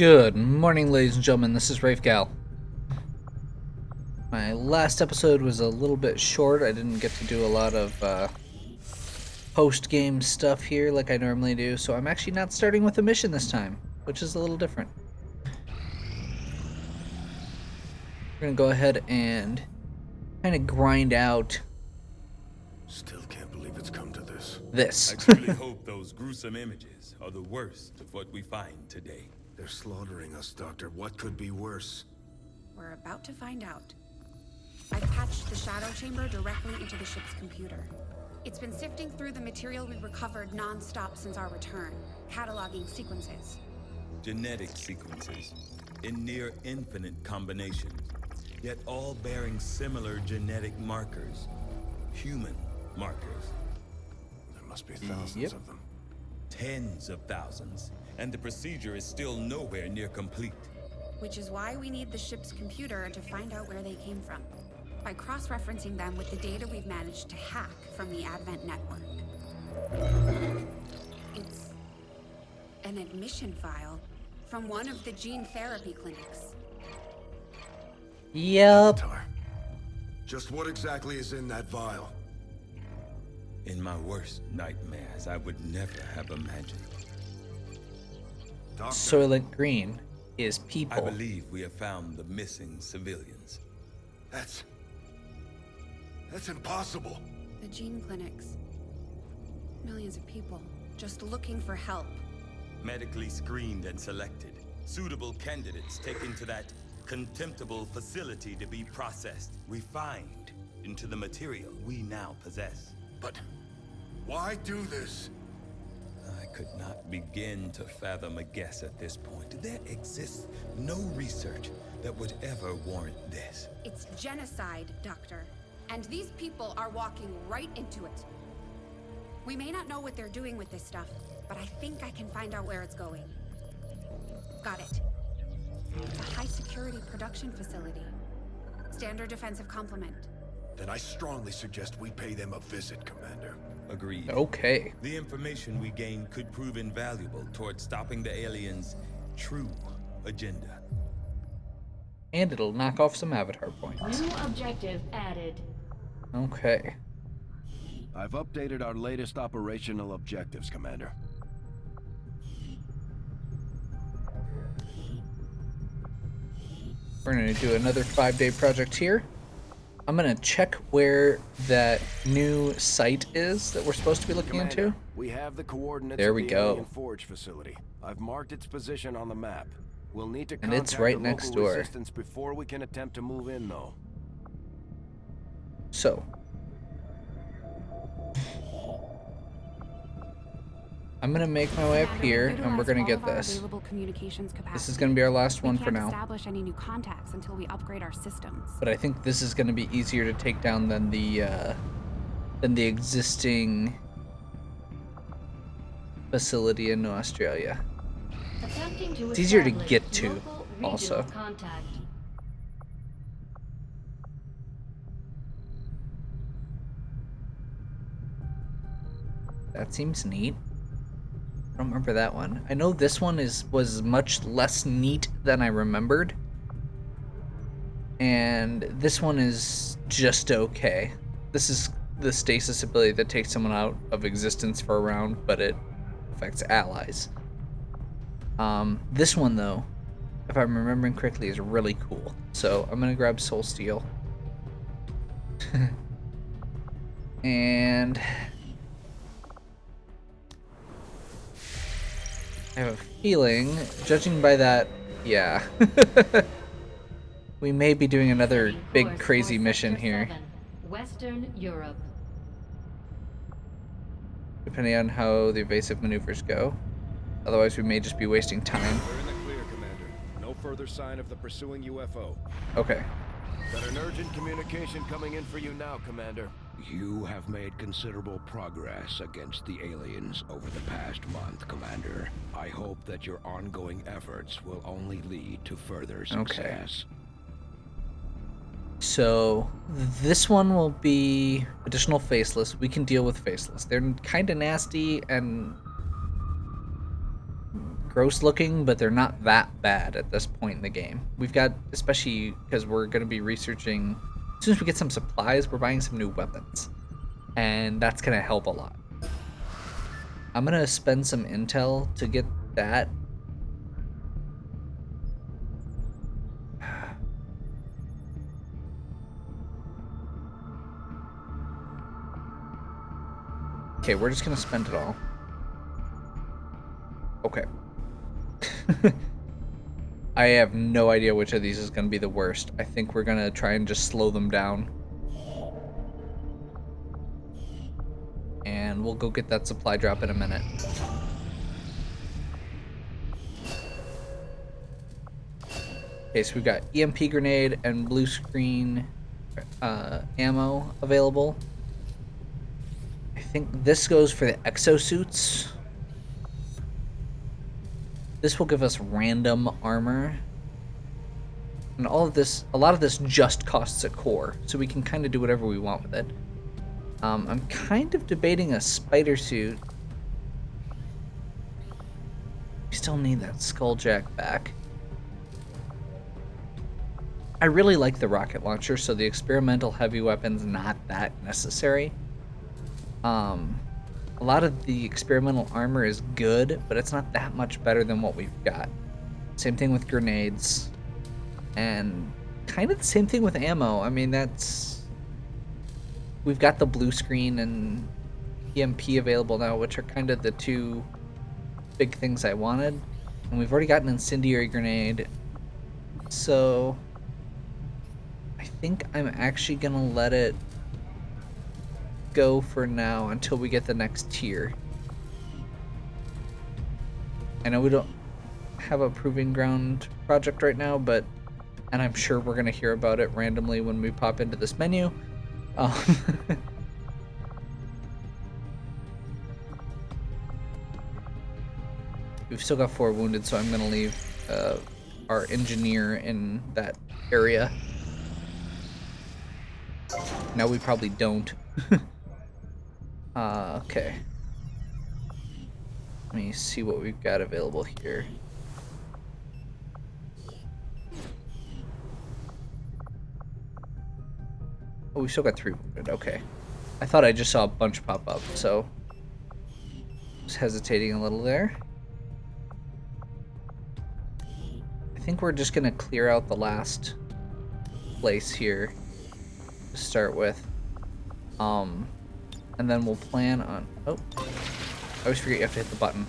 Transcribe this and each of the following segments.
Good morning, ladies and gentlemen. This is Rafe Gal. My last episode was a little bit short. I didn't get to do a lot of post-game stuff here like I normally do, so I'm actually not starting with a mission this time, which is a little different. We're gonna go ahead and kind of grind out Still can't believe it's come to this. this. I truly hope those gruesome images are the worst of what we find today. They're slaughtering us, Doctor. What could be worse? We're about to find out. I've patched the shadow chamber directly into the ship's computer. It's been sifting through the material we recovered non-stop since our return, cataloging sequences. Genetic sequences in near infinite combinations, yet all bearing similar genetic markers. Human markers. There must be thousands Yep. of them. Tens of thousands. And the procedure is still nowhere near complete. Which is why we need the ship's computer to find out where they came from, by cross-referencing them with the data we've managed to hack from the Advent network. It's an admission file from one of the gene therapy clinics. Yep. Tar. Just what exactly is in that vial? In my worst nightmares, I would never have imagined. Doctor, Soylent Green is I people. believe we have found the missing civilians. that's impossible. The gene clinics. Millions of people just looking for help. Medically screened and selected. Suitable candidates taken to that contemptible facility to be processed, refined into the material we now possess. But why do this? I could not begin to fathom a guess at this point. There exists no research that would ever warrant this. It's genocide, Doctor. And these people are walking right into it. We may not know what they're doing with this stuff, but I think I can find out where it's going. Got it. It's a high-security production facility. Standard defensive complement. Then I strongly suggest we pay them a visit, Commander. Agreed. Okay. The information we gain could prove invaluable towards stopping the aliens' true agenda. And it'll knock off some avatar points. New objective added. Okay. I've updated our latest operational objectives, Commander. We're gonna do another 5-day project here. I'm gonna check where that new site is that we're supposed to be looking Commander, into. we have the coordinates There of we the go. Alien Forge facility. I've marked its position on the map. We'll need to And contact it's right the next local door. resistance before we can attempt to move in, though. So, I'm gonna make my way up here, and we're gonna get this. This is gonna be our last one for now. Establish any new contacts until we upgrade our systems. But I think this is gonna be easier to take down than the existing facility in Australia. Attempting to It's easier to establish get to, local regional also. Contact. That seems neat. I don't remember that one. I know this one was much less neat than I remembered. And this one is just okay. This is the stasis ability that takes someone out of existence for a round, but it affects allies. This one, though, if I'm remembering correctly, is really cool. So I'm gonna grab Soul Steel. And I have a feeling, judging by that, yeah. We may be doing another big Course crazy for mission Sector here, 7, Western Europe. depending on how the evasive maneuvers go. Otherwise, we may just be wasting time. We're in the clear, Commander. No further sign of the pursuing UFO. Okay. Got an urgent communication coming in for you now, Commander. You have made considerable progress against the aliens over the past month, Commander. I hope that your ongoing efforts will only lead to further success. So this one will be additional faceless. We can deal with faceless. They're kind of nasty and gross looking, but they're not that bad at this point in the game. We've got, especially because we're going to be researching, as soon as we get some supplies, we're buying some new weapons. And that's going to help a lot. I'm going to spend some intel to get that. Okay, we're just going to spend it all. Okay. I have no idea which of these is going to be the worst. I think we're going to try and just slow them down. And we'll go get that supply drop in a minute. Okay, so we've got EMP grenade and blue screen ammo available. I think this goes for the exosuits. This will give us random armor. And all of this, a lot of this just costs a core, so we can kind of do whatever we want with it. I'm kind of debating a spider suit. We still need that skulljack back. I really like the rocket launcher, so the experimental heavy weapon's not that necessary. A lot of the experimental armor is good, but it's not that much better than what we've got. Same thing with grenades. And kind of the same thing with ammo. I mean, that's... We've got the blue screen and EMP available now, which are kind of the two big things I wanted. And we've already got an incendiary grenade. So... I think I'm actually gonna let it go for now until we get the next tier. I know we don't have a proving ground project right now, but and I'm sure we're gonna hear about it randomly when we pop into this menu. We've still got 4 wounded, so I'm gonna leave our engineer in that area. No, we probably don't. Okay. Let me see what we've got available here. Oh, we still got 3 wounded. Okay. I thought I just saw a bunch pop up, so just hesitating a little there. I think we're just gonna clear out the last place here to start with. And then we'll plan on... Oh. I always forget you have to hit the button.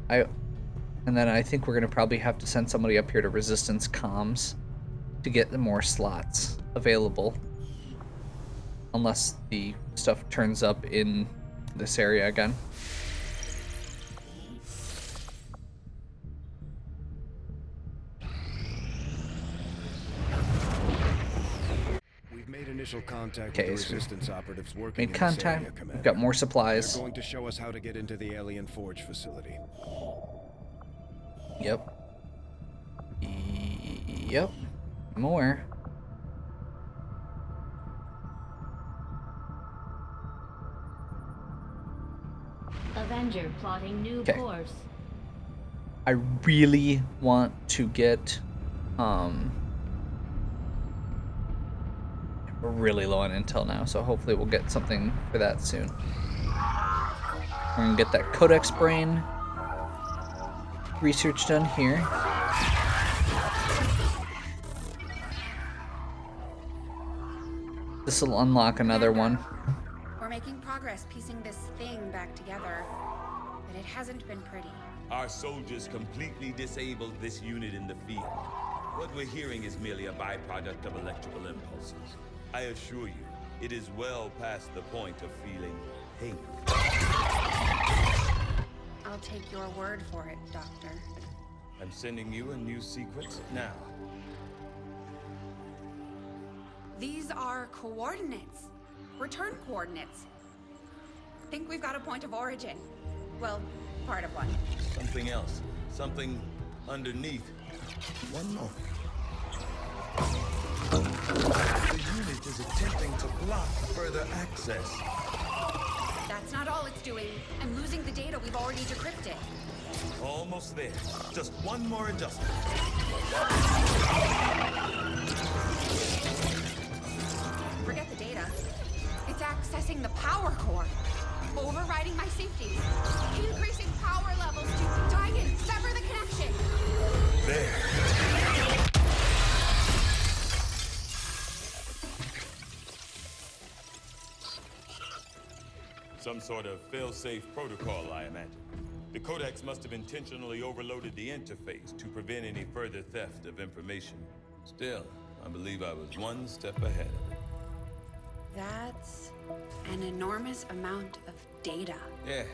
And then I think we're going to probably have to send somebody up here to resistance comms to get the more slots available. Unless the stuff turns up in this area again. Initial contact Okay, with the so resistance operatives working made in this area, contact. Commander. We've got more supplies. They're going to show us how to get into the alien forge facility. Yep. Yep. I'm aware. Avenger plotting new Okay. course. I really want to get we're really low on intel now, so hopefully we'll get something for that soon. We're gonna get that Codex brain research done here. This will unlock another one. We're making progress piecing this thing back together, but it hasn't been pretty. Our soldiers completely disabled this unit in the field. What we're hearing is merely a byproduct of electrical impulses. I assure you, it is well past the point of feeling pain. I'll take your word for it, Doctor. I'm sending you a new secret now. These are coordinates. Return coordinates. Think we've got a point of origin. Well, part of one. Something else. Something underneath. One more. The unit is attempting to block further access. That's that's not all it's doing. I'm losing the data we've already decrypted. Almost there. Just one more adjustment. Forget the data. It's accessing the power core. Overriding my safety. Increasing power levels to Daigen, sever the connection. There. Some sort of fail-safe protocol, I imagine. The Codex must have intentionally overloaded the interface to prevent any further theft of information. Still, I believe I was one step ahead of it. That's an enormous amount of data. Yes,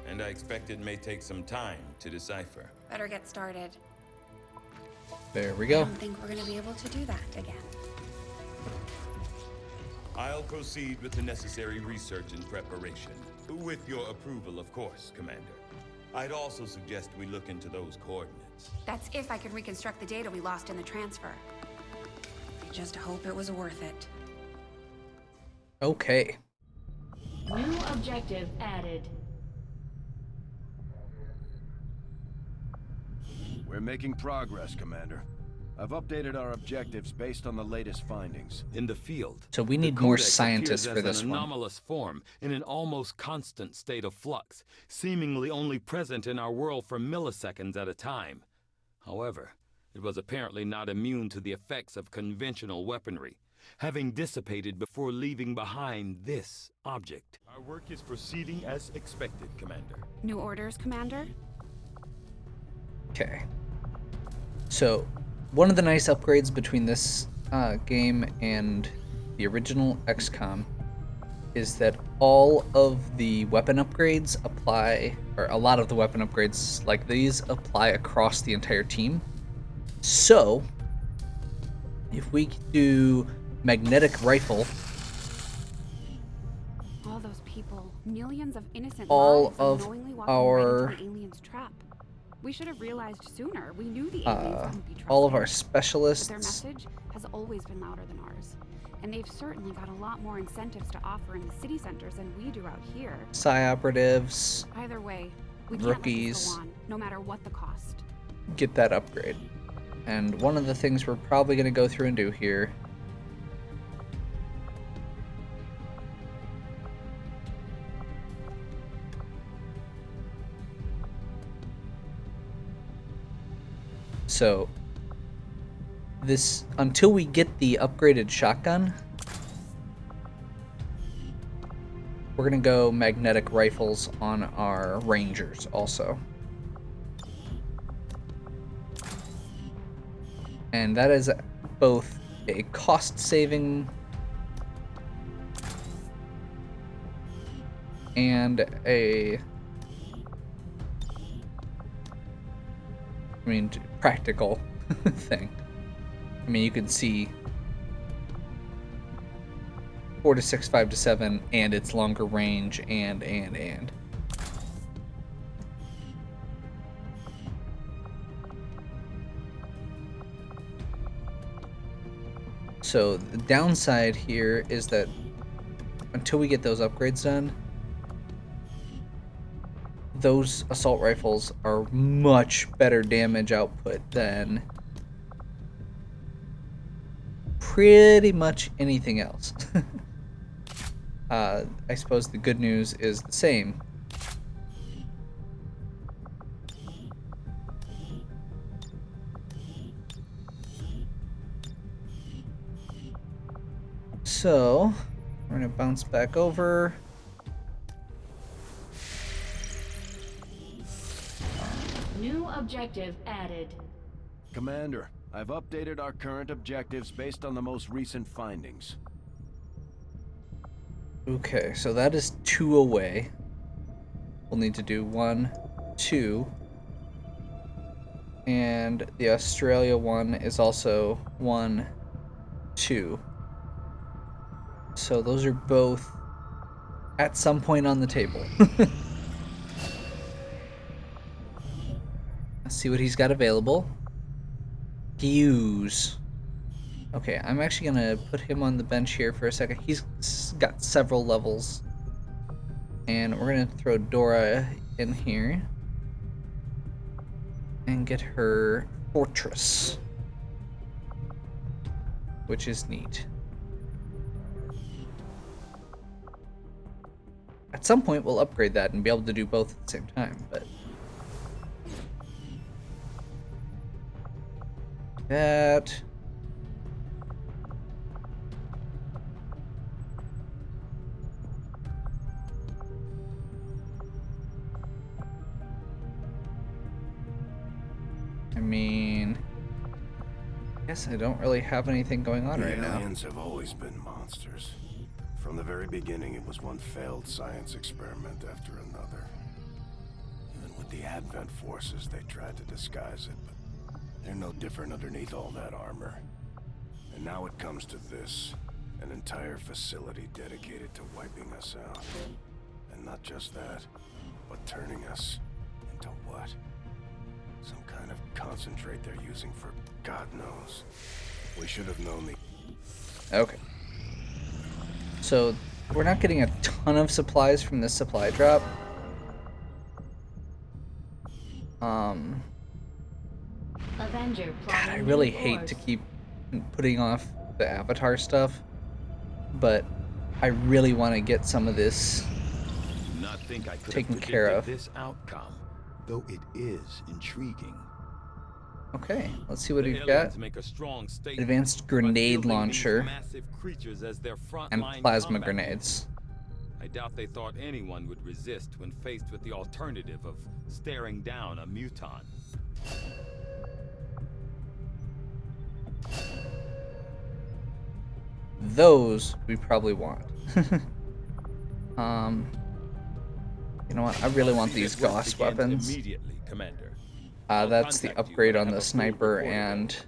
and I expect it may take some time to decipher. Better get started. There we I go. don't think we're gonna be able to do that again. I'll proceed with the necessary research and preparation. With your approval, of course, Commander. I'd also suggest we look into those coordinates. That's if I can reconstruct the data we lost in the transfer. I just hope it was worth it. Okay. New objective added. We're making progress, Commander. I've updated our objectives based on the latest findings. In the field, So we the need more Codex scientists appears for as this an one. anomalous form in an almost constant state of flux, seemingly only present in our world for milliseconds at a time. However, it was apparently not immune to the effects of conventional weaponry, having dissipated before leaving behind this object. Our work is proceeding as expected, Commander. New orders, Commander? Okay. So, one of the nice upgrades between this game and the original XCom is that all of the weapon upgrades apply, or a lot of the weapon upgrades like these apply across the entire team. So, if we do magnetic rifle, All those people, millions of innocent all lives of unknowingly walking our right into an alien's trap. We should have realized sooner. We knew the aliens couldn't be trusted. all of our But their specialists, message has always been louder than ours. And they've certainly got a lot more incentives to offer in the city centers than we do out here. psi operatives, Either way, we can't let Rookies. this go on, no matter what the cost. get that upgrade. And one of the things we're probably going to go through and do here so this, until we get the upgraded shotgun, we're going to go magnetic rifles on our rangers also. And that is both a cost-saving and a, practical thing. I mean, you can see 4 to 6, 5 to 7, and it's longer range, and. So the downside here is that until we get those upgrades done, those assault rifles are much better damage output than pretty much anything else. I suppose the good news is the same. So, we're gonna bounce back over. New objective added. Commander, I've updated our current objectives based on the most recent findings. Okay, so that is 2 away. We'll need to do 1, 2. And the Australia one is also 1, 2. So those are both at some point on the table. Let's see what he's got available. Hughes. Okay, I'm actually gonna put him on the bench here for a second. He's got several levels And we're gonna throw Dora in here and get her fortress, which is neat. At some point we'll upgrade that and be able to do both at the same time, but that I mean, I guess I don't really have anything going on right The now. aliens have always been monsters. From the very beginning, it was one failed science experiment after another. Even with the Advent forces, they tried to disguise it, but they're no different underneath all that armor. And now it comes to this, an entire facility dedicated to wiping us out. And not just that, but turning us into what? Some kind of concentrate they're using for God knows. We should have known the... Okay. So, we're not getting a ton of supplies from this supply drop. Avenger God, I really hate to keep putting off the Avatar stuff, but I really want to get some of this Not think I could taken have care predicted of. this outcome, though it is intriguing. Okay, let's see what The we've got. aliens make a strong statement Advanced about grenade fielding these launcher massive creatures as their and frontline plasma combat grenades. I doubt they thought anyone would resist when faced with the alternative of staring down a muton. Those we probably want. You know what? I really want these Immediate work Gauss begins weapons. Immediately, Commander. That's the contact you upgrade when I on have the a full sniper report and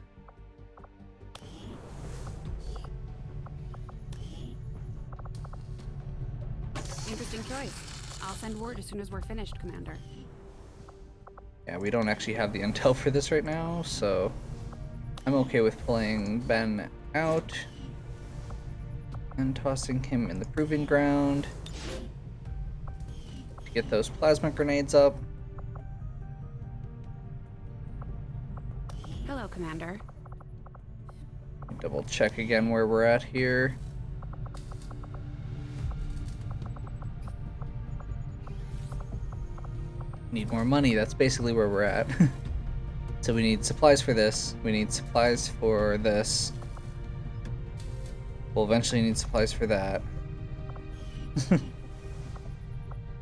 Interesting choice. I'll send word as soon as we're finished, Commander. yeah, we don't actually have the intel for this right now, so I'm okay with pulling Ben out and tossing him in the proving ground to get those plasma grenades up. Hello, Commander. Double check again where we're at here. Need more money, that's basically where we're at. So we need supplies for this, we need supplies for this. We'll eventually need supplies for that.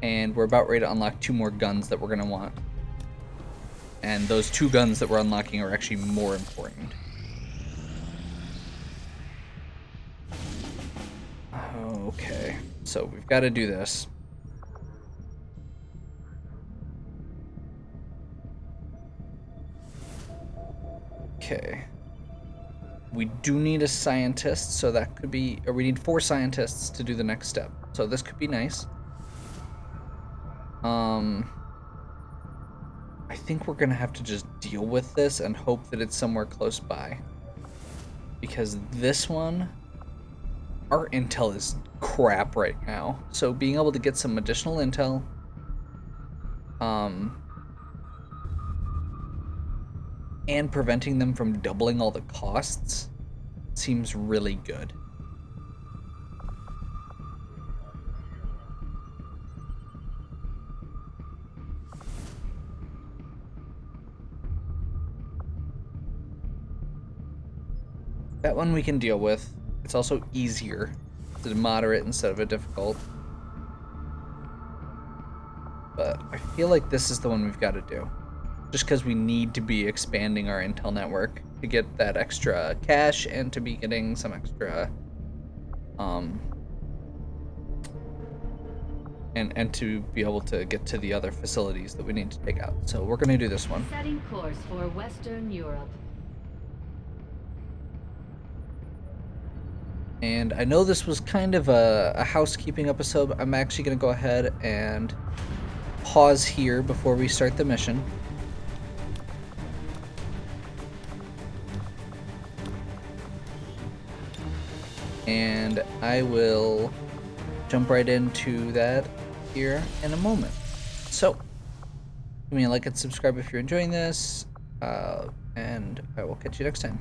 And we're about ready to unlock 2 more guns that we're gonna want. And those 2 guns that we're unlocking are actually more important. Okay, so we've got to do this. Okay. We do need a scientist, so that could be, or we need 4 scientists to do the next step. So this could be nice. I think we're gonna have to just deal with this and hope that it's somewhere close by. Because this one, our intel is crap right now. So being able to get some additional intel, and preventing them from doubling all the costs seems really good. That one we can deal with. It's also easier. It's a moderate instead of a difficult. But I feel like this is the one we've got to do. Just because we need to be expanding our intel network to get that extra cash and to be getting some extra and to be able to get to the other facilities that we need to take out. So we're going to do this one. Setting course for Western Europe. And I know this was kind of a housekeeping episode, but I'm actually going to go ahead and pause here before we start the mission. And I will jump right into that here in a moment. So, give me a like and subscribe if you're enjoying this, and I will catch you next time.